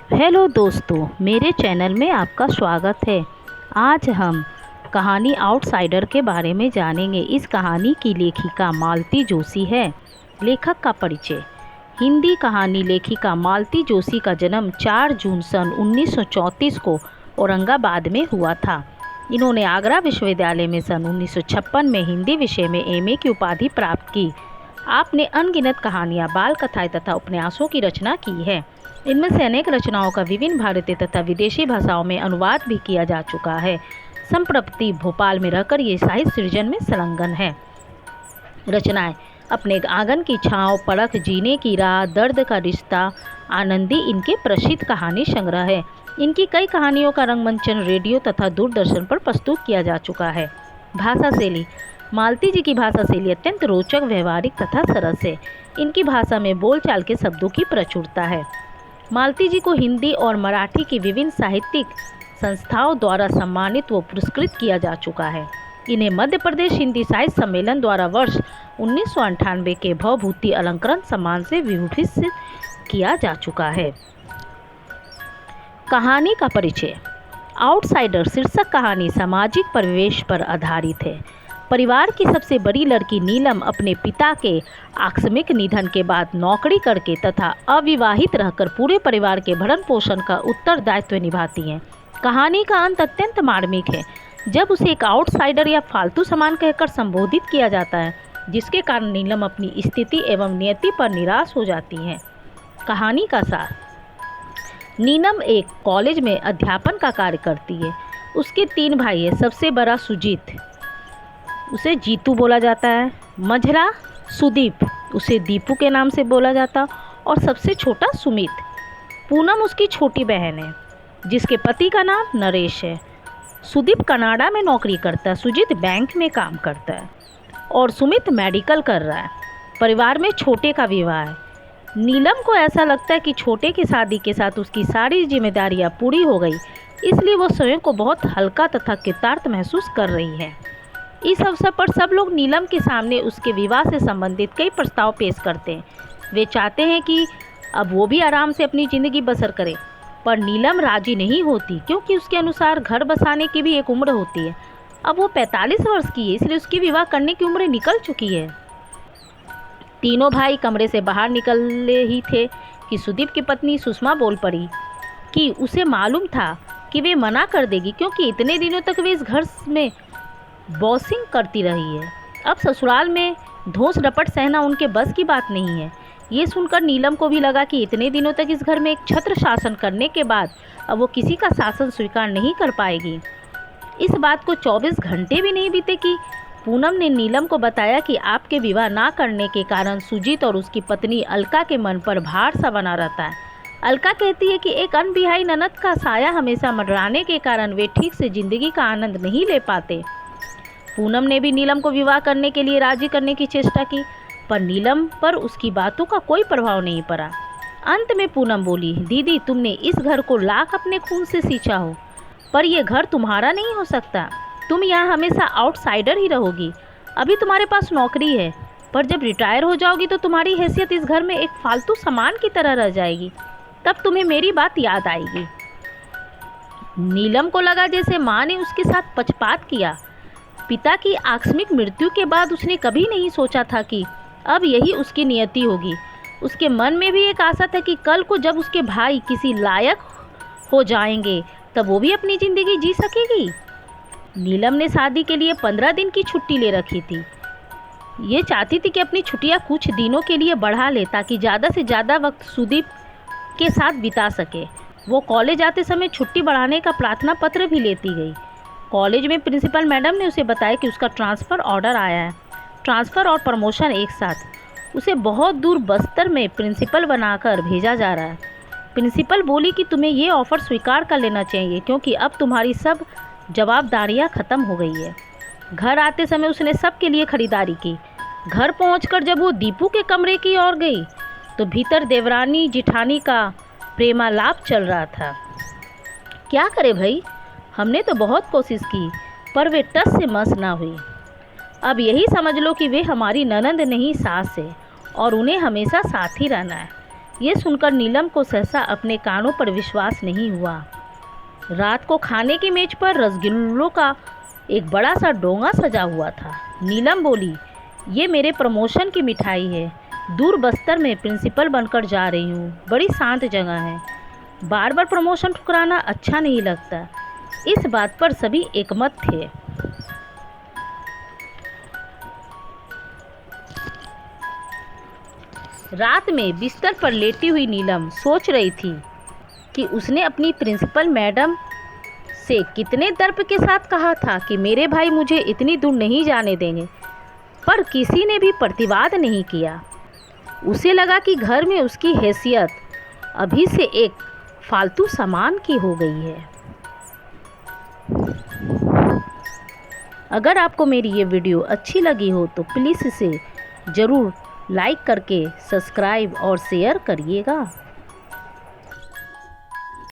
Hello दोस्तों, मेरे channel में आपका स्वागत है। आज हम कहानी आउटसाइडर के बारे में जानेंगे। इस कहानी की लेखिका मालती जोशी है। लेखक का परिचय। हिंदी कहानी लेखिका मालती जोशी का जन्म 4 जून सन 1934 को औरंगाबाद में हुआ था। इन्होंने आगरा विश्वविद्यालय में सन 1956 में हिंदी विषय में एमए की उपाधि प्राप्त की। आपने अनगिनत कहानियाँ, बाल कथाएँ तथा उपन्यासों की रचना की है। इनमें से अनेक रचनाओं का विभिन्न भारतीय तथा विदेशी भाषाओं में अनुवाद भी किया जा चुका है। संप्रति भोपाल में रहकर ये साहित्य सृजन में संलग्न है। रचनाएं: अपने आंगन की छाँव, परख, जीने की राह, दर्द का रिश्ता, आनंदी इनके प्रसिद्ध कहानी संग्रह है। इनकी कई कहानियों का रंगमंचन, रेडियो तथा दूरदर्शन पर प्रस्तुत किया जा चुका है। भाषा शैली: मालती जी की भाषा शैली अत्यंत रोचक, व्यवहारिक तथा सरस है। इनकी भाषा में बोलचाल के शब्दों की प्रचुरता है। मालती जी को हिंदी और मराठी की विभिन्न साहित्यिक संस्थाओं द्वारा सम्मानित व पुरस्कृत किया जा चुका है। इन्हें मध्य प्रदेश हिंदी साहित्य सम्मेलन द्वारा वर्ष 1998 के भवभूति अलंकरण सम्मान से विभूषित किया जा चुका है। कहानी का परिचय। आउटसाइडर शीर्षक कहानी सामाजिक परिवेश पर आधारित है। परिवार की सबसे बड़ी लड़की नीलम अपने पिता के आकस्मिक निधन के बाद नौकरी करके तथा अविवाहित रहकर पूरे परिवार के भरण पोषण का उत्तरदायित्व निभाती हैं। कहानी का अंत अत्यंत मार्मिक है, जब उसे एक आउटसाइडर या फालतू सामान कहकर संबोधित किया जाता है, जिसके कारण नीलम अपनी स्थिति एवं नियति पर निराश हो जाती हैं। कहानी का सार। नीलम एक कॉलेज में अध्यापन का कार्य करती है। उसके 3 भाई हैं। सबसे बड़ा सुजीत, उसे जीतू बोला जाता है। मझला सुदीप, उसे दीपू के नाम से बोला जाता, और सबसे छोटा सुमित। पूनम उसकी छोटी बहन है, जिसके पति का नाम नरेश है। सुदीप कनाडा में नौकरी करता है, सुजीत बैंक में काम करता है और सुमित मेडिकल कर रहा है। परिवार में छोटे का विवाह है। नीलम को ऐसा लगता है कि छोटे की शादी के साथ उसकी सारी जिम्मेदारियां पूरी हो गई, इसलिए वो स्वयं को बहुत हल्का तथा कृतार्थ महसूस कर रही है। इस अवसर पर सब लोग नीलम के सामने उसके विवाह से संबंधित कई प्रस्ताव पेश करते हैं। वे चाहते हैं कि अब वो भी आराम से अपनी ज़िंदगी बसर करे, पर नीलम राजी नहीं होती, क्योंकि उसके अनुसार घर बसाने की भी एक उम्र होती है। अब वो 45 वर्ष की है, इसलिए उसकी विवाह करने की उम्र निकल चुकी है। तीनों भाई कमरे से बाहर निकले ही थे कि सुदीप की पत्नी सुषमा बोल पड़ी कि उसे मालूम था कि वे मना कर देगी, क्योंकि इतने दिनों तक वे इस घर में बॉसिंग करती रही है। अब ससुराल में धोस रपट सहना उनके बस की बात नहीं है। ये सुनकर नीलम को भी लगा कि इतने दिनों तक इस घर में एक छत्र शासन करने के बाद अब वो किसी का शासन स्वीकार नहीं कर पाएगी। इस बात को 24 घंटे भी नहीं बीते कि पूनम ने नीलम को बताया कि आपके विवाह ना करने के कारण सुजीत और उसकी पत्नी अलका के मन पर भार सा बना रहता है। अलका कहती है कि एक अनबिहाई ननद का साया हमेशा मंडराने के कारण वे ठीक से जिंदगी का आनंद नहीं ले पाते। पूनम ने भी नीलम को विवाह करने के लिए राजी करने की चेष्टा की, पर नीलम पर उसकी बातों का कोई प्रभाव नहीं पड़ा। अंत में पूनम बोली, दीदी, तुमने इस घर को लाख अपने खून से सींचा हो, पर यह घर तुम्हारा नहीं हो सकता। तुम यहाँ हमेशा आउटसाइडर ही रहोगी। अभी तुम्हारे पास नौकरी है, पर जब रिटायर हो जाओगी तो तुम्हारी हैसियत इस घर में एक फालतू सामान की तरह रह जाएगी। तब तुम्हें मेरी बात याद आएगी। नीलम को लगा जैसे माँ ने उसके साथ पक्षपात किया। पिता की आकस्मिक मृत्यु के बाद उसने कभी नहीं सोचा था कि अब यही उसकी नियति होगी। उसके मन में भी एक आशा था कि कल को जब उसके भाई किसी लायक हो जाएंगे, तब वो भी अपनी ज़िंदगी जी सकेगी। नीलम ने शादी के लिए 15 दिन की छुट्टी ले रखी थी। ये चाहती थी कि अपनी छुट्टियां कुछ दिनों के लिए बढ़ा ले, ताकि ज़्यादा से ज़्यादा वक्त सुदीप के साथ बिता सके। वो कॉलेज आते समय छुट्टी बढ़ाने का प्रार्थना पत्र भी लेती गई। कॉलेज में प्रिंसिपल मैडम ने उसे बताया कि उसका ट्रांसफ़र ऑर्डर आया है। ट्रांसफ़र और प्रमोशन एक साथ। उसे बहुत दूर बस्तर में प्रिंसिपल बनाकर भेजा जा रहा है। प्रिंसिपल बोली कि तुम्हें ये ऑफ़र स्वीकार कर लेना चाहिए, क्योंकि अब तुम्हारी सब जवाबदारियां ख़त्म हो गई है। घर आते समय उसने सबके लिए ख़रीदारी की। घर पहुंचकर जब वो दीपू के कमरे की ओर गई, तो भीतर देवरानी जिठानी का प्रेमालाप चल रहा था। क्या करे भाई, हमने तो बहुत कोशिश की, पर वे टस से मस ना हुई। अब यही समझ लो कि वे हमारी ननंद नहीं, सास है, और उन्हें हमेशा साथ ही रहना है। ये सुनकर नीलम को सहसा अपने कानों पर विश्वास नहीं हुआ। रात को खाने की मेज पर रसगुल्लों का एक बड़ा सा डोंगा सजा हुआ था। नीलम बोली, ये मेरे प्रमोशन की मिठाई है। दूर बस्तर में प्रिंसिपल बनकर जा रही हूँ। बड़ी शांत जगह है। बार बार प्रमोशन ठुकराना अच्छा नहीं लगता। इस बात पर सभी एकमत थे। रात में बिस्तर पर लेटी हुई नीलम सोच रही थी कि उसने अपनी प्रिंसिपल मैडम से कितने दर्प के साथ कहा था कि मेरे भाई मुझे इतनी दूर नहीं जाने देंगे, पर किसी ने भी प्रतिवाद नहीं किया। उसे लगा कि घर में उसकी हैसियत अभी से एक फालतू सामान की हो गई है। अगर आपको मेरी ये वीडियो अच्छी लगी हो तो प्लीज़ इसे ज़रूर लाइक करके सब्सक्राइब और शेयर करिएगा।